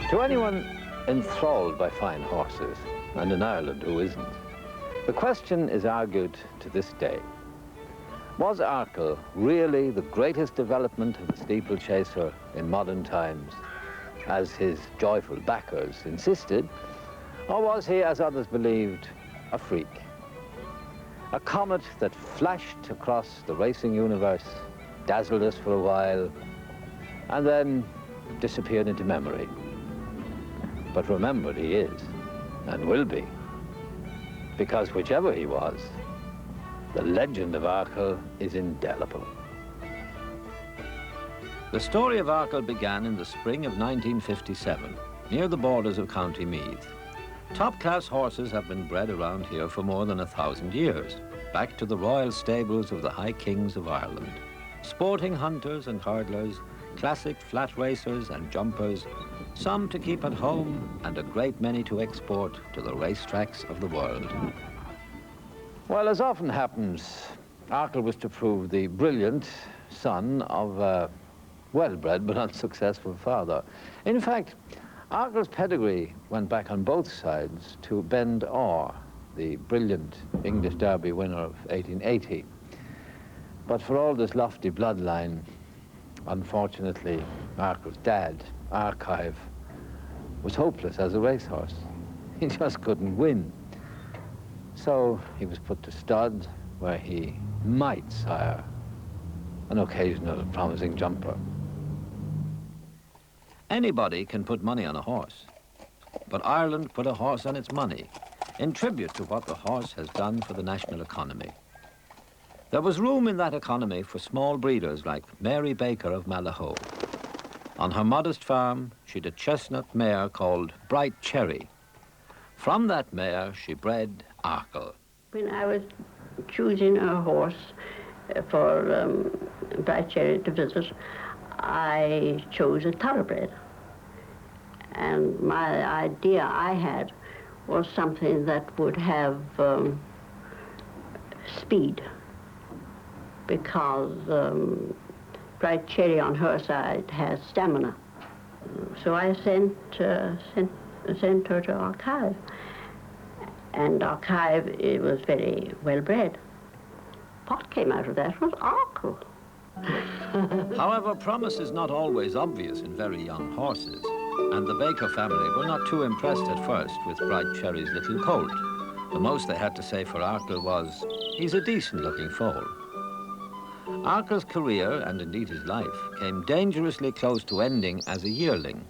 To anyone enthralled by fine horses, and in Ireland who isn't, the question is argued to this day. Was Arkle really the greatest development of the steeplechaser in modern times, as his joyful backers insisted, or was he, as others believed, a freak? A comet that flashed across the racing universe, dazzled us for a while, and then disappeared into memory. But remembered he is, and will be, because whichever he was, the legend of Arkle is indelible. The story of Arkle began in the spring of 1957, near the borders of County Meath. Top-class horses have been bred around here for more than 1,000 years, back to the royal stables of the High Kings of Ireland. Sporting hunters and hurdlers, classic flat racers and jumpers, some to keep at home and a great many to export to the racetracks of the world. Well, as often happens, Arkle was to prove the brilliant son of a well-bred but unsuccessful father. In fact, Arkle's pedigree went back on both sides to Ben Orr, the brilliant English Derby winner of 1880. But for all this lofty bloodline, unfortunately, Arkle's dad, Arkle, was hopeless as a racehorse. He just couldn't win. So he was put to stud, where he might sire an occasional promising jumper. Anybody can put money on a horse, but Ireland put a horse on its money in tribute to what the horse has done for the national economy. There was room in that economy for small breeders like Mary Baker of Malahoo. On her modest farm, she'd a chestnut mare called Bright Cherry. From that mare, she bred Arkle. When I was choosing a horse for Bright Cherry to visit, I chose a thoroughbred. And my idea I had was something that would have speed, because Bright Cherry on her side has stamina. So I sent her to Arkle. And Arkle, it was very well bred. What came out of that was Arkle. However, promise is not always obvious in very young horses, and the Baker family were not too impressed at first with Bright Cherry's little colt. The most they had to say for Arkle was, he's a decent-looking foal. Arkle's career, and indeed his life, came dangerously close to ending as a yearling.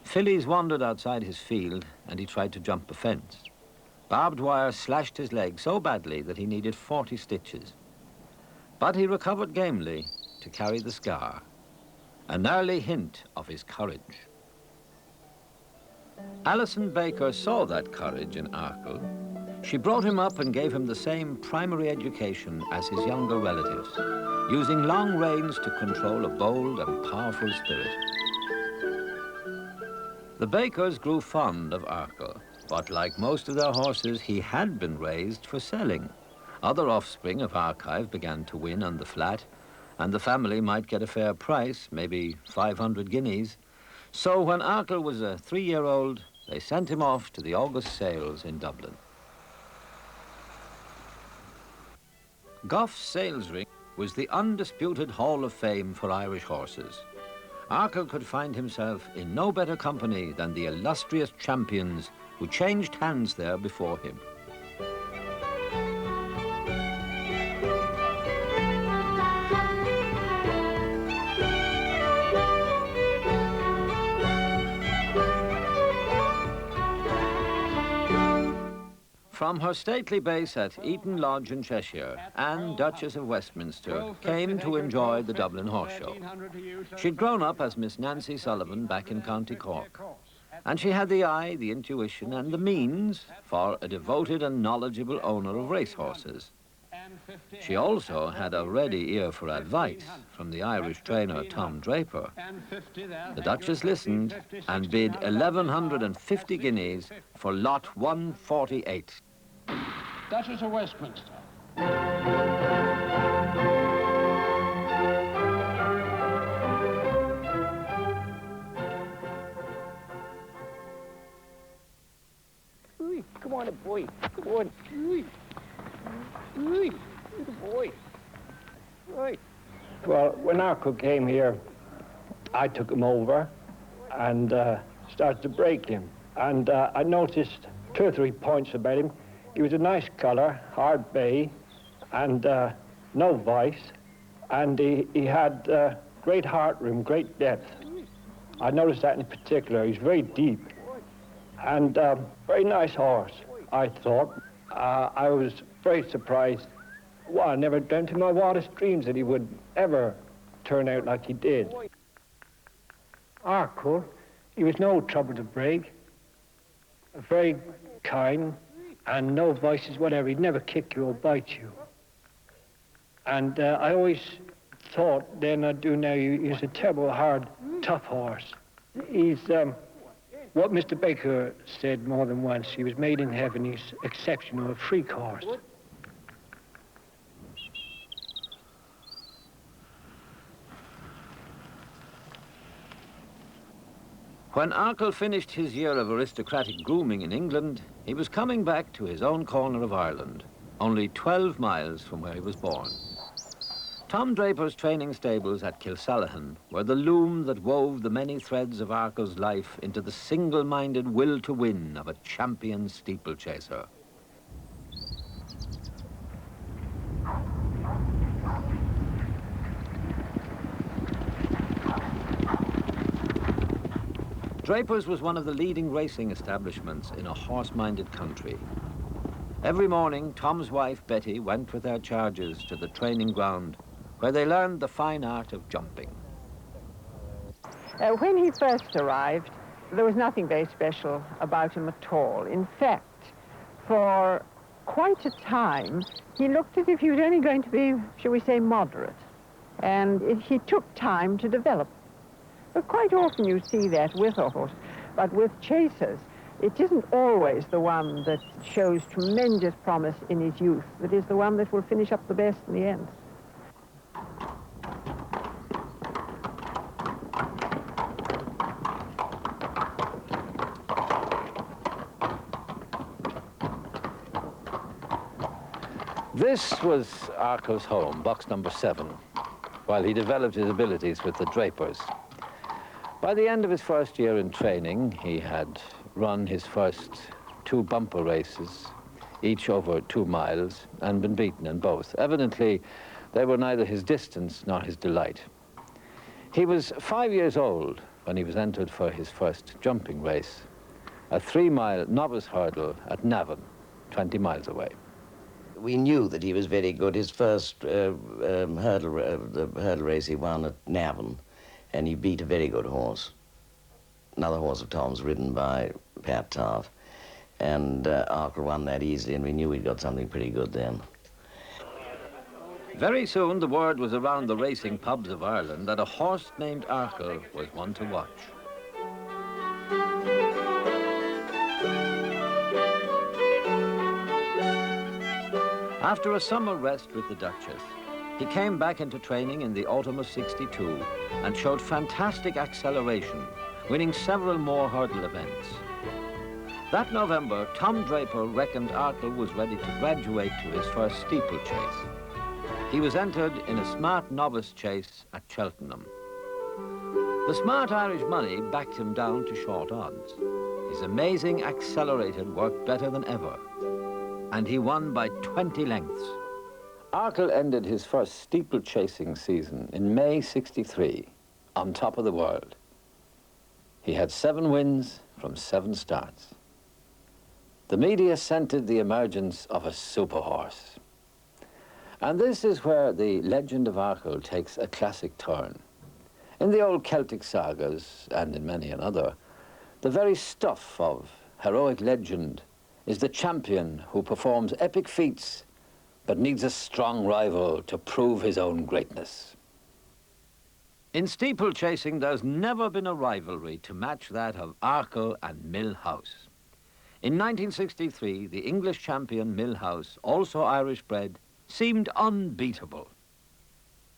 Fillies wandered outside his field, and he tried to jump a fence. Barbed wire slashed his leg so badly that he needed 40 stitches. But he recovered gamely to carry the scar, an early hint of his courage. Alison Baker saw that courage in Arkle. She brought him up and gave him the same primary education as his younger relatives, using long reins to control a bold and powerful spirit. The Bakers grew fond of Arkle, but like most of their horses, he had been raised for selling. Other offspring of Arkle began to win on the flat, and the family might get a fair price, maybe 500 guineas. So when Arkle was a 3-year-old, they sent him off to the August sales in Dublin. Gough's Sales Ring was the undisputed hall of fame for Irish horses. Arkle could find himself in no better company than the illustrious champions who changed hands there before him. From her stately base at Eton Lodge in Cheshire, Anne, Duchess of Westminster, came to enjoy the Dublin Horse Show. She'd grown up as Miss Nancy Sullivan back in County Cork, and she had the eye, the intuition, and the means for a devoted and knowledgeable owner of racehorses. She also had a ready ear for advice from the Irish trainer Tom Draper. The Duchess listened and bid 1,150 guineas for lot 148. Duchess of Westminster. on, a boy. Come on. Good boy. Right. Well, when Arkle came here, I took him over and started to break him. And I noticed 2 or 3 points about him. He was a nice colour, hard bay, and no vice. And he had great heart room, great depth. I noticed that in particular. He's very deep. And very nice horse, I thought. I was very surprised. Well, I never dreamt in my wildest dreams that he would ever turn out like he did. Arkle, he was no trouble to break. Very kind, and no vices whatever. He'd never kick you or bite you. And I always thought, then I do now, he was a terrible, hard, tough horse. He's what Mr. Baker said more than once. He was made in heaven. He's exceptional, a freak horse. When Arkle finished his year of aristocratic grooming in England, he was coming back to his own corner of Ireland, only 12 miles from where he was born. Tom Draper's training stables at Kilsallaghan were the loom that wove the many threads of Arkle's life into the single-minded will to win of a champion steeplechaser. Draper's was one of the leading racing establishments in a horse-minded country. Every morning, Tom's wife, Betty, went with their charges to the training ground, where they learned the fine art of jumping. When he first arrived, there was nothing very special about him at all. In fact, for quite a time, he looked as if he was only going to be, shall we say, moderate. And he took time to develop. But quite often you see that with a horse. But with chasers, it isn't always the one that shows tremendous promise in his youth that is the one that will finish up the best in the end. This was Arkle's home, box number 7, while he developed his abilities with the Drapers. By the end of his first year in training, he had run his first 2 bumper races, each over 2 miles, and been beaten in both. Evidently, they were neither his distance nor his delight. He was 5 years old when he was entered for his first jumping race, a 3-mile novice hurdle at Navan, 20 miles away. We knew that he was very good. His first hurdle race he won at Navan, and he beat a very good horse. Another horse of Tom's ridden by Pat Taff. And Arkle won that easily, and we knew we'd got something pretty good then. Very soon, the word was around the racing pubs of Ireland that a horse named Arkle was one to watch. After a summer rest with the Duchess, he came back into training in the autumn of '62 and showed fantastic acceleration, winning several more hurdle events. That November, Tom Draper reckoned Arkle was ready to graduate to his first steeplechase. He was entered in a smart novice chase at Cheltenham. The smart Irish money backed him down to short odds. His amazing accelerated worked better than ever, and he won by 20 lengths. Arkle ended his first steeplechasing season in May '63 on top of the world. He had 7 wins from 7 starts. The media scented the emergence of a super horse. And this is where the legend of Arkle takes a classic turn. In the old Celtic sagas, and in many another, the very stuff of heroic legend is the champion who performs epic feats but needs a strong rival to prove his own greatness. In steeplechasing, there's never been a rivalry to match that of Arkle and Millhouse. In 1963, the English champion Millhouse, also Irish bred, seemed unbeatable.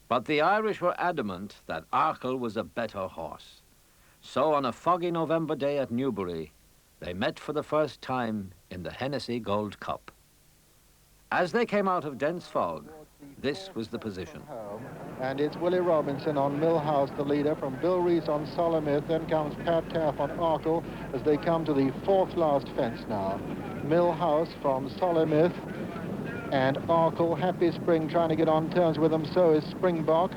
But the Irish were adamant that Arkle was a better horse. So on a foggy November day at Newbury, They met for the first time in the Hennessy Gold Cup. As they came out of dense fog, this was the position. And it's Willie Robinson on Millhouse, the leader, from Bill Reese on Solomith. Then comes Pat Taff on Arkle as they come to the fourth last fence now. Millhouse from Solomith and Arkle. Happy Spring trying to get on terms with them, so is Springbok.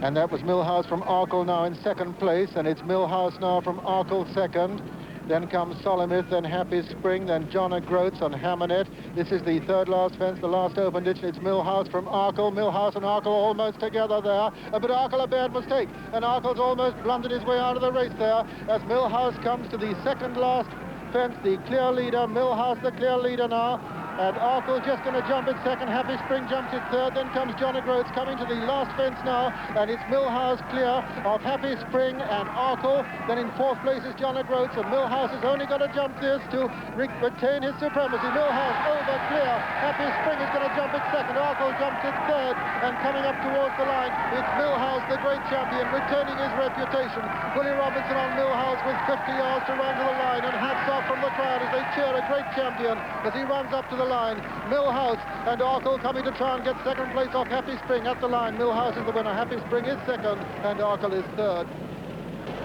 And that was Millhouse from Arkle now in second place, and it's Millhouse now from Arkle second. Then comes Solomith, then Happy Spring, then John O'Groats on Hammernet. This is the third last fence, the last open ditch. It's Millhouse from Arkle. Millhouse and Arkle almost together there. But Arkle a bad mistake. And Arkle's almost blundered his way out of the race there as Millhouse comes to the second last fence, the clear leader. Millhouse the clear leader now. And Arkle just going to jump it second. Happy Spring jumps it third. Then comes John O'Groats coming to the last fence now. And it's Millhouse clear of Happy Spring and Arkle. Then in fourth place is John O'Groats. And Millhouse is only going to jump this to retain his supremacy. Millhouse over clear. Happy Spring is going to jump it second. Arkle jumps it third. And coming up towards the line, it's Millhouse, the great champion, retaining his reputation. Willie Robinson on Millhouse with 50 yards to run to the line. And hats off from the crowd as they cheer a great champion as he runs up to the line. Millhouse and Arkle coming to try and get second place off Happy Spring at the line. Millhouse is the winner. Happy Spring is second and Arkle is third.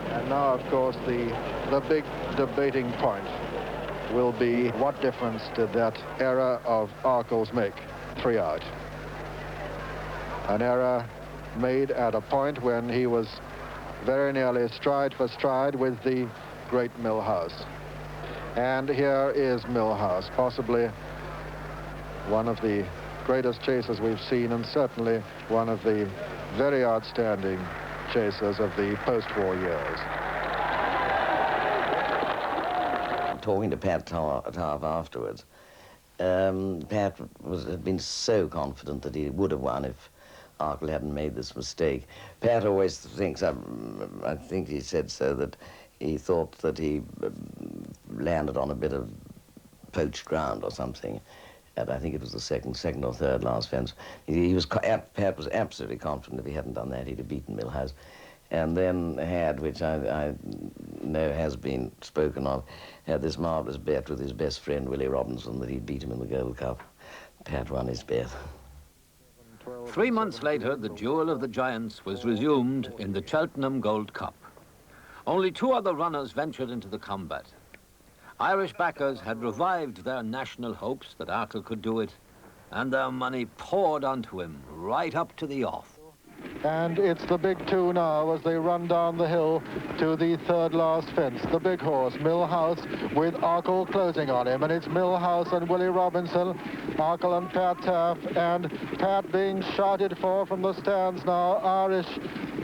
And now, of course, the big debating point will be what difference did that error of Arkle's make? 3 out. An error made at a point when he was very nearly stride for stride with the great Millhouse. And here is Millhouse, possibly one of the greatest chasers we've seen, and certainly one of the very outstanding chasers of the post-war years. Talking to Pat Taff afterwards, Pat had been so confident that he would have won if Arkle hadn't made this mistake. Pat always thinks, I think he said so, that he thought that he landed on a bit of poached ground or something. And I think it was the second or third last fence. Pat was absolutely confident if he hadn't done that, he'd have beaten Millhouse. And then had, which I know has been spoken of, had this marvellous bet with his best friend, Willie Robinson, that he'd beat him in the Gold Cup. Pat won his bet. 3 months later, the duel of the giants was resumed in the Cheltenham Gold Cup. Only 2 other runners ventured into the combat. Irish backers had revived their national hopes that Arkle could do it, and their money poured onto him right up to the off. And it's the big two now as they run down the hill to the third last fence. The big horse, Millhouse, with Arkle closing on him. And it's Millhouse and Willie Robinson, Arkle and Pat Taff, and Pat being shouted for from the stands now. Irish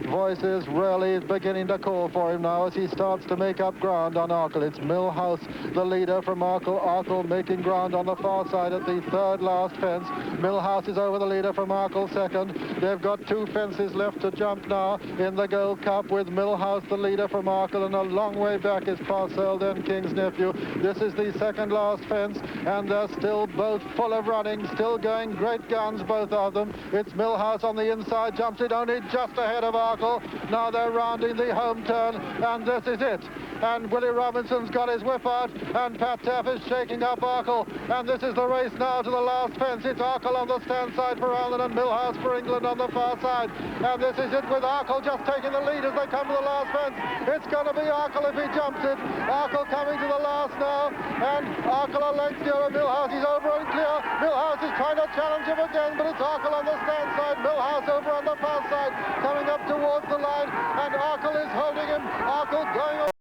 voices really beginning to call for him now as he starts to make up ground on Arkle. It's Millhouse, the leader from Arkle. Arkle making ground on the far side at the third last fence. Millhouse is over the leader from Arkle second. They've got 2 fences left to jump now in the Gold Cup with Millhouse, the leader from Arkle, and a long way back is Parcell, then King's Nephew. This is the second last fence, and they're still both full of running, still going great guns, both of them. It's Millhouse on the inside, jumps it only just ahead of Arkle. Now they're rounding the home turn, and this is it. And Willie Robinson's got his whip out, and Pat Taff is shaking up Arkle. And this is the race now to the last fence. It's Arkle on the stand side for Ireland and Millhouse for England on the far side. And this is it with Arkle just taking the lead as they come to the last fence. It's going to be Arkle if he jumps it. Arkle coming to the last now, and Arkle a length nearer Millhouse. He's over and clear. Millhouse is trying to challenge him again, but it's Arkle on the stand side. Millhouse over on the far side, coming up towards the line, and Arkle is holding him. Arkle going